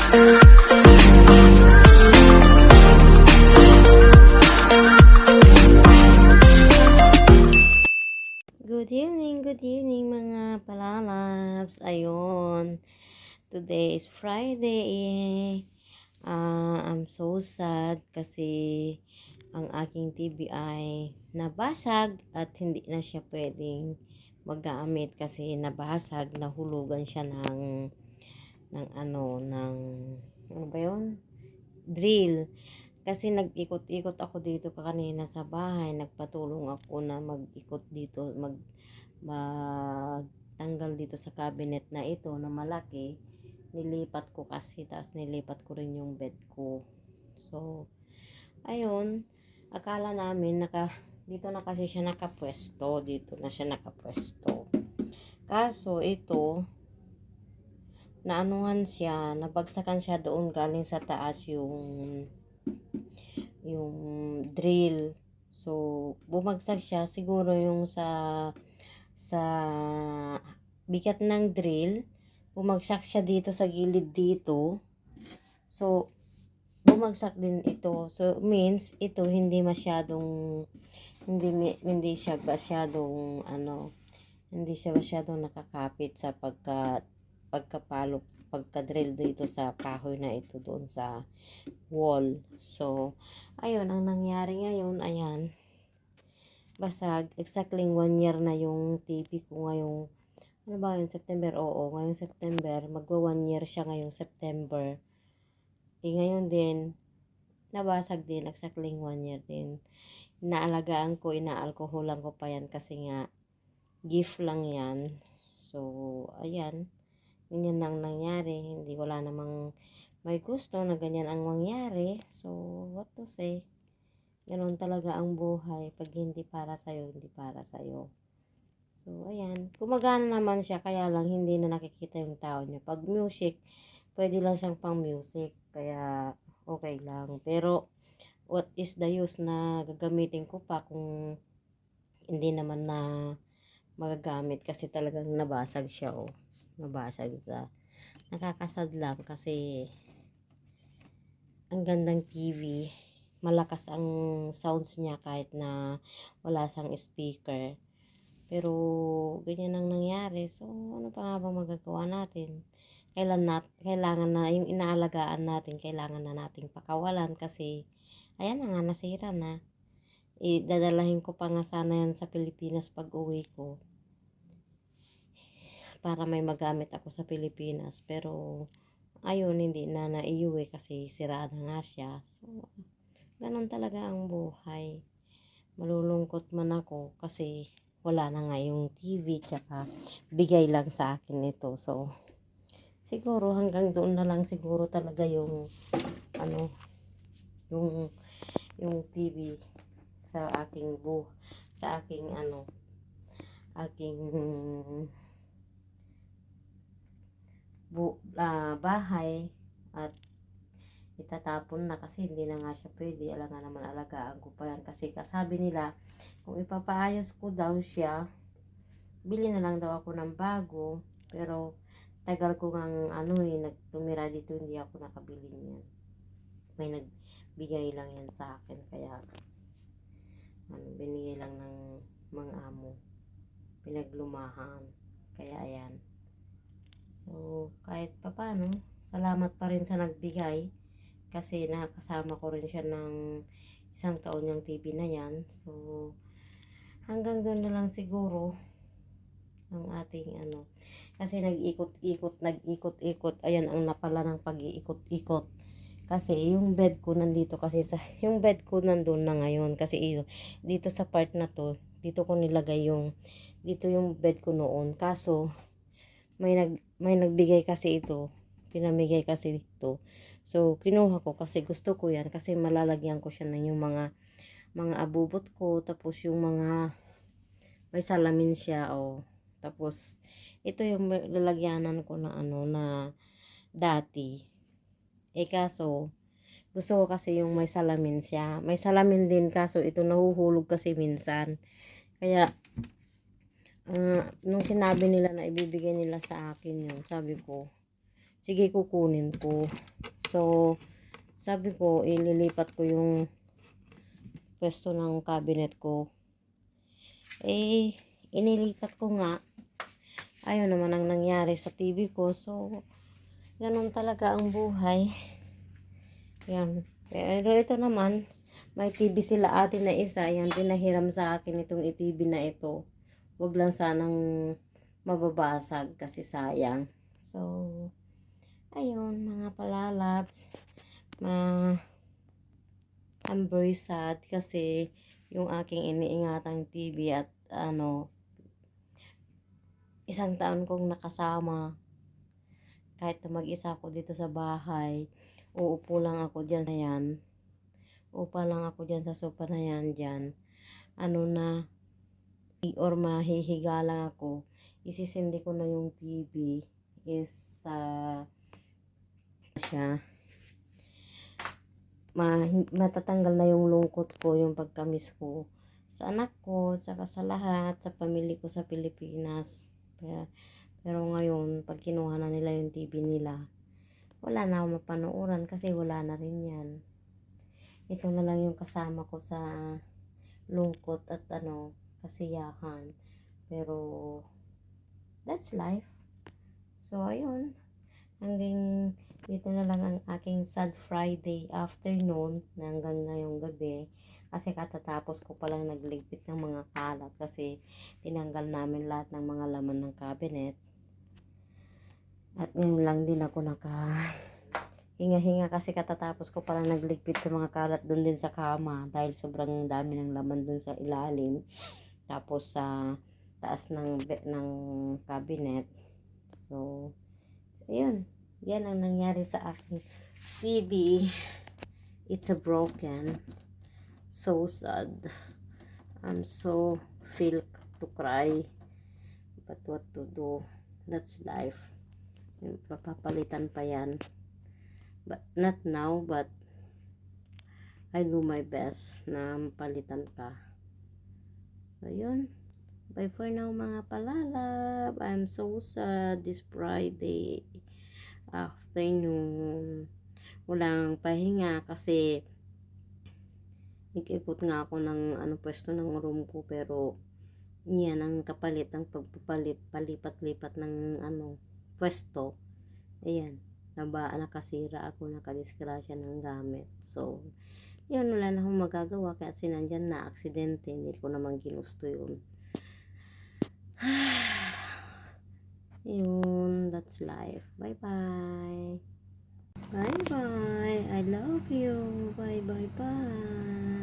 Good evening mga palalabs. Ayun, today is Friday. I'm so sad kasi ang aking TV ay nabasag at hindi na siya pwedeng magamit kasi nabasag, nahulugan siya ng ano ba yun? Drill. Kasi nag-ikot-ikot ako dito kanina sa bahay, nagpatulong ako na mag-ikot dito, magtanggal dito sa cabinet na ito na malaki. Nilipat ko kasi, tapos nilipat ko rin yung bed ko. So, ayun, akala namin dito na kasi siya nakapwesto, dito na siya nakapwesto. Kaso ito, naanuhan siya, nabagsakan siya doon galing sa taas yung drill. So, bumagsak siya siguro yung sa bigat ng drill. Bumagsak siya dito sa gilid dito. So, bumagsak din ito. So, means ito hindi siya masyadong hindi siya masyadong nakakapit sa pagka-drill dito sa kahoy na ito doon sa wall. So, ayun, ang nangyari ngayon, ayan, basag. Exactly 1 year na yung TV ko ngayong, ano ba yun, September? Oo, ngayong September. Magwa 1 year siya ngayong September. Ngayon din, nabasag din. Exactly 1 year din. Inaalagaan ko, inaalkoholan ko pa yan kasi nga, gift lang yan. So, ayan. Ganyan lang nangyari. Hindi, wala namang may gusto na ganyan ang mangyari. So, what to say? Ganon talaga ang buhay. Pag hindi para sa'yo, hindi para sa'yo. So, ayan. Gumagana naman siya, kaya lang hindi na nakikita yung tao niya. Pag music, pwede lang siyang pang music. Kaya, okay lang. Pero, what is the use na gagamitin ko pa kung hindi naman na magagamit kasi talagang nabasag siya, oh. Nabasag siya. Nakakasad lang kasi ang gandang TV. Malakas ang sounds niya kahit na wala siyang speaker. Pero ganyan ang nangyari. So, ano pa nga bang magagawa natin? Kailangan na yung inaalagaan natin, kailangan na nating pakawalan kasi ayan na nga, nasira na. Dadalahin ko pa nga sana yan sa Pilipinas pag uwi ko para may magamit ako sa Pilipinas. Pero ayun, hindi na naiuwi kasi sira na nga siya. So, ganun talaga ang buhay. Malulungkot man ako kasi wala na nga yung TV, tsaka bigay lang sa akin ito. So, siguro hanggang doon na lang siguro talaga yung yung TV sa aking aking bahay, at itatapon na kasi hindi na nga siya pwede. Alangan naman, alagaan ko pa yan kasi kasabi nila kung ipapaayos ko daw siya, bili na lang daw ako ng bago. Pero tagal ko ngang nagtumira dito, hindi ako nakabili niyan. May nagbigay lang yan sa akin, kaya binigay lang ng mga amo, pinaglumahan. Kaya ayan. So, kahit papano, salamat pa rin sa nagbigay kasi nakasama ko rin siya ng 1 taon yung TV na yan. So, hanggang doon na lang siguro ang ating kasi nag-ikot-ikot. Ayan ang napala ng pag-iikot-ikot. Kasi yung bed ko nandito kasi yung bed ko nandun na ngayon kasi dito sa part na to, dito ko nilagay dito yung bed ko noon. Kaso, may nagbigay kasi ito, pinamigay kasi ito. So, kinuha ko kasi gusto ko yan kasi malalagyan ko siya ng yung mga abubot ko, tapos yung mga may salamin siya, oh. Tapos ito yung lalagyanan ko na na dati. Kaso gusto ko kasi yung may salamin siya. May salamin din kaso ito nahuhulog kasi minsan. Kaya nung sinabi nila na ibibigay nila sa akin yun, sabi ko sige kukunin ko. So, sabi ko, ililipat ko yung pwesto ng cabinet ko. Eh, inilipat ko nga. Ayun naman ang nangyari sa TV ko. So, ganun talaga ang buhay. Yan. Pero ito naman, may TV sila atin na isa. Yan, pinahiram sa akin itong TV na ito. Huwag lang sanang mababasag kasi sayang. So, ayun mga palalabs. I'm very sad kasi yung aking iniingatang TV at isang taon kong nakasama. Kahit na mag-isa ako dito sa bahay, uupo lang ako dyan sa yan. Upa lang ako dyan sa sofa na yan dyan. Or mahihiga lang ako. Isisindi ko na yung TV is siya. Matatanggal na yung lungkot ko, yung pagkamis ko sa anak ko, saka sa lahat, sa pamilya ko sa Pilipinas. Pero ngayon, pag kinuha na nila yung TV nila, wala na akong mapanooran kasi wala na rin yan. Ito na lang yung kasama ko sa lungkot at kasiyahan. Pero, that's life. So, ayun. Hanggang dito na lang ang aking sad Friday afternoon na hanggang ngayong gabi. Kasi katatapos ko palang nagligpit ng mga kalat kasi tinanggal namin lahat ng mga laman ng cabinet. At ngayon lang din ako hinga-hinga kasi katatapos ko palang nagligpit sa mga kalat doon din sa kama dahil sobrang dami ng laman doon sa ilalim. Tapos sa taas ng cabinet. So ayun. Yan ang nangyari sa aking TV. It's a broken. So sad. I'm so feel to cry. But what to do? That's life. Papapalitan pa yan. But not now, but I do my best na mapalitan pa. So yun. Bye for now mga palalab. I'm so sad this Friday afternoon. Walang pahinga kasi nag-ikot nga ako ng pwesto ng room ko, pero yan ang kapalit ng palipat-lipat ng pwesto. Ayan, nakasira ako, nakadisgrasya ng gamit. So yun, wala na akong magagawa kaya sinandyan na aksidente, hindi ko naman ginusto yun. Yun, that's life. Bye bye. Bye bye. I love you. Bye bye bye.